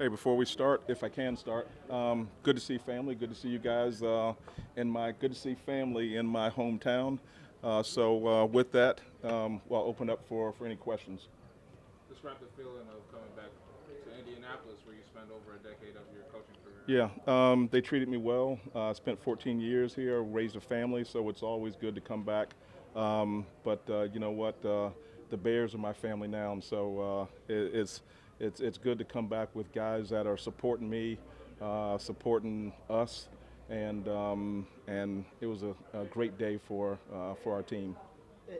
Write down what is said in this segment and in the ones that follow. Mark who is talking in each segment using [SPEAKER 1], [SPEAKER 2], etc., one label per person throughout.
[SPEAKER 1] Hey, before we start, if I can start, good to see family. Good to see you guys, good to see family in my hometown. With that, I'll open up for any questions.
[SPEAKER 2] Describe the feeling of coming back to Indianapolis, where you spent over a decade of your coaching career.
[SPEAKER 1] Yeah, they treated me well. I spent 14 years here, raised a family, so it's always good to come back. But you know what? The Bears are my family now, and so it's good to come back with guys that are supporting me, supporting us, and it was a great day for our team.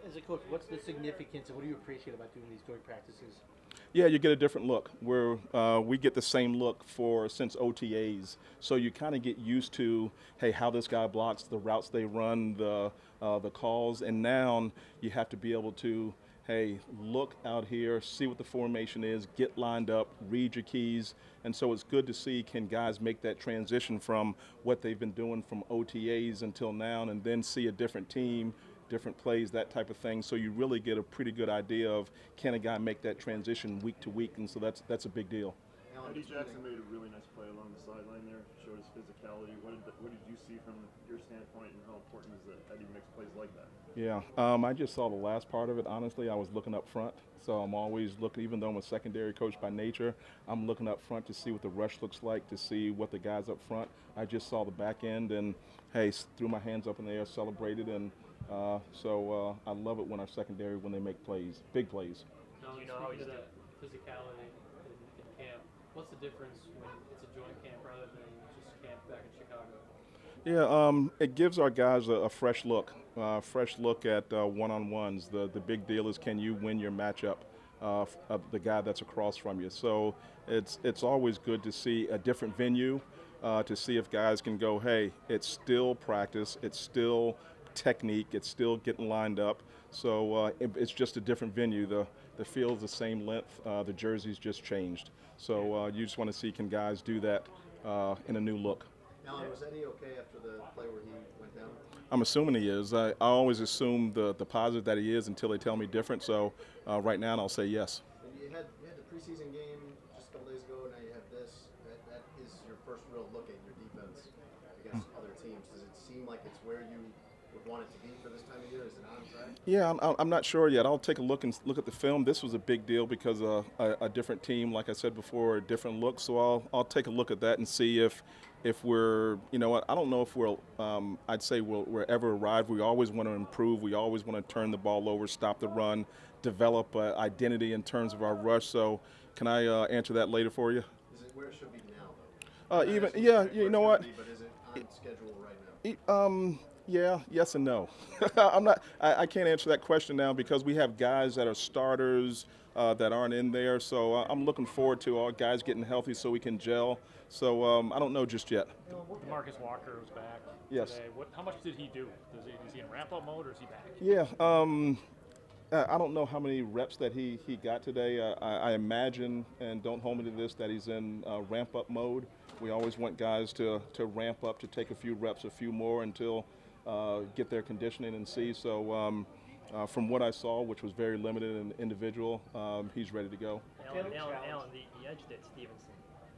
[SPEAKER 3] As a coach, what's the significance and what do you appreciate about doing these joint practices?
[SPEAKER 1] Yeah, you get a different look. We get the same look for since OTAs, so you kind of get used to, hey, how this guy blocks, the routes they run, the calls, and now you have to be able to, hey, look out here, see what the formation is, get lined up, read your keys, and so it's good to see can guys make that transition from what they've been doing from OTAs until now, and then see a different team, different plays, that type of thing. So you really get a pretty good idea of can a guy make that transition week to week, and so that's a big deal.
[SPEAKER 4] Eddie Jackson made a really nice play along the sideline there, showed his physicality. What did you see from your standpoint, and how important is that Eddie makes plays like that?
[SPEAKER 1] Yeah, I just saw the last part of it. Honestly, I was looking up front, so I'm always looking. Even though I'm a secondary coach by nature, I'm looking up front to see what the rush looks like, to see what the guys up front. I just saw the back end, and hey, threw my hands up in the air, celebrated, and I love it when our secondary when they make plays, big plays.
[SPEAKER 5] Now,
[SPEAKER 3] Do you know how he's
[SPEAKER 5] that physicality in camp, what's the difference when it's a joint camp rather than just camp back in Chicago?
[SPEAKER 1] Yeah, it gives our guys a fresh look at one-on-ones. The big deal is can you win your matchup of the guy that's across from you. So it's always good to see a different venue, to see if guys can go, hey, it's still practice, it's still technique, it's still getting lined up. So it's just a different venue. The field's the same length, the jersey's just changed. So you just want to see can guys do that in a new look.
[SPEAKER 6] Alan, was Eddie okay after the play where he went down?
[SPEAKER 1] I'm assuming he is. I always assume the positive that he is until they tell me different. So right now I'll say yes.
[SPEAKER 6] And you had the preseason game just a couple days ago. Now you have this. That is your first real look at your defense against other teams. Does it seem like it's where you would want it to be for this time of year? Is it on track?
[SPEAKER 1] Yeah, I'm not sure yet. I'll take a look and look at the film. This was a big deal because a different team, like I said before, a different look. So I'll take a look at that and see if we're, you know what, I don't know if I'd say we're ever arrived. We always want to improve. We always want to turn the ball over, stop the run, develop an identity in terms of our rush. So can I answer that later for you?
[SPEAKER 6] Is it where it should be now, though?
[SPEAKER 1] You know what?
[SPEAKER 6] But is it on schedule right now?
[SPEAKER 1] Yeah, yes and no. I'm not. I can't answer that question now because we have guys that are starters that aren't in there. So I'm looking forward to our guys getting healthy so we can gel. So I don't know just yet.
[SPEAKER 5] Marcus Walker was back
[SPEAKER 1] Yes.
[SPEAKER 5] today. How much did he do? Is he in ramp-up mode or is he back?
[SPEAKER 1] Yeah. I don't know how many reps that he got today. I imagine, and don't hold me to this, that he's in ramp-up mode. We always want guys to ramp up, to take a few reps, a few more until get their conditioning and see. So from what I saw, which was very limited and individual, he's ready to go.
[SPEAKER 7] Alan, the edge that Stevenson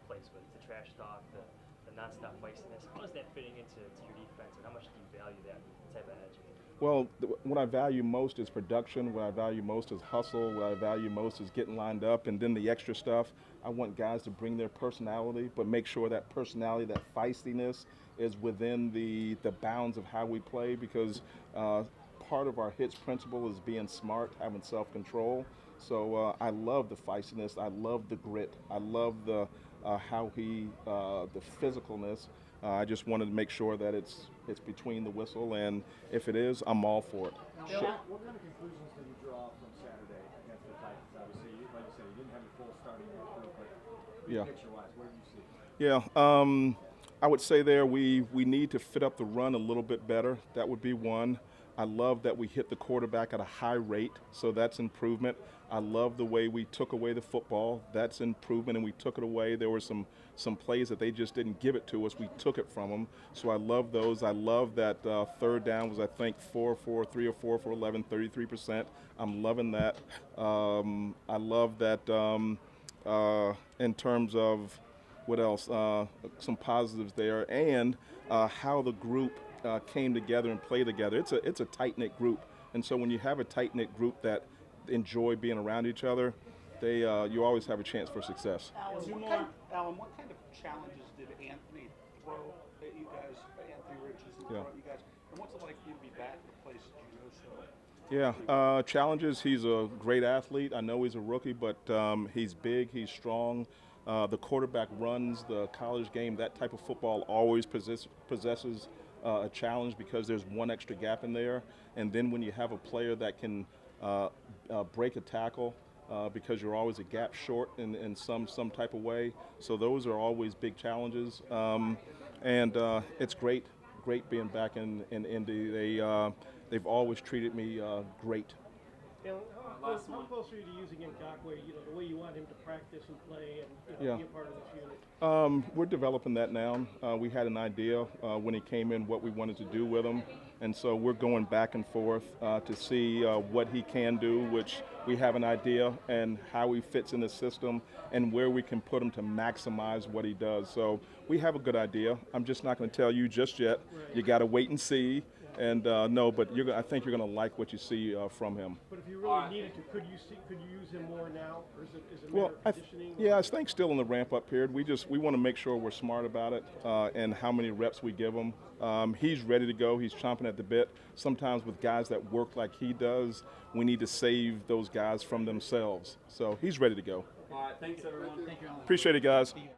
[SPEAKER 7] plays with, the trash talk, the nonstop feistiness, how is that fitting into your defense, and how much do you value that type of edge?
[SPEAKER 1] Well, what I value most is production. What I value most is hustle. What I value most is getting lined up, and then the extra stuff. I want guys to bring their personality, but make sure that personality, that feistiness, is within the bounds of how we play. Because part of our hits principle is being smart, having self-control. So I love the feistiness. I love the grit. I love the physicalness. I just wanted to make sure that it's between the whistle, and if it is, I'm all for it.
[SPEAKER 8] Now, what kind of conclusions did you draw from Saturday against the Titans? Obviously, like you said, you didn't have a full starting group, but
[SPEAKER 1] Yeah.
[SPEAKER 8] picture-wise, where do you see?
[SPEAKER 1] Yeah, I would say there we need to fit up the run a little bit better. That would be one. I love that we hit the quarterback at a high rate, so that's improvement. I love the way we took away the football. That's improvement, and we took it away. There were some plays that they just didn't give it to us. We took it from them, so I love those. I love that third down was, I think, 3 or 4 for 11, 33%. I'm loving that. I love that in terms of what else? Some positives there, and how the group came together and played together. It's a tight knit group, and so when you have a tight knit group that enjoy being around each other, you always have a chance for success.
[SPEAKER 9] Alan, what kind of challenges did Anthony throw at you guys, Anthony Richardson throw at you guys, and what's it like for you to be back in a place that you know so?
[SPEAKER 1] Yeah, challenges. He's a great athlete. I know he's a rookie, but he's big, he's strong. The quarterback runs the college game. That type of football always possesses a challenge because there's one extra gap in there. And then when you have a player that can break a tackle, because you're always a gap short in some type of way. So those are always big challenges. And it's great being back in Indy. They've always treated me great.
[SPEAKER 10] How close are you to using Ngakwe, the way you want him to practice and play and be a part of this unit?
[SPEAKER 1] We're developing that now. We had an idea when he came in what we wanted to do with him, and so we're going back and forth to see what he can do, which we have an idea, and how he fits in the system and where we can put him to maximize what he does. So we have a good idea. I'm just not going to tell you just yet. Right. You got to wait and see. And no, but I think you're going to like what you see from him.
[SPEAKER 10] But if you really needed to, could you use him more now, or is it a matter of conditioning?
[SPEAKER 1] I think still in the ramp-up period. We want to make sure we're smart about it and how many reps we give him. He's ready to go. He's chomping at the bit. Sometimes with guys that work like he does, we need to save those guys from themselves. So he's ready to go.
[SPEAKER 9] All right, thanks everyone.
[SPEAKER 1] Appreciate it, guys.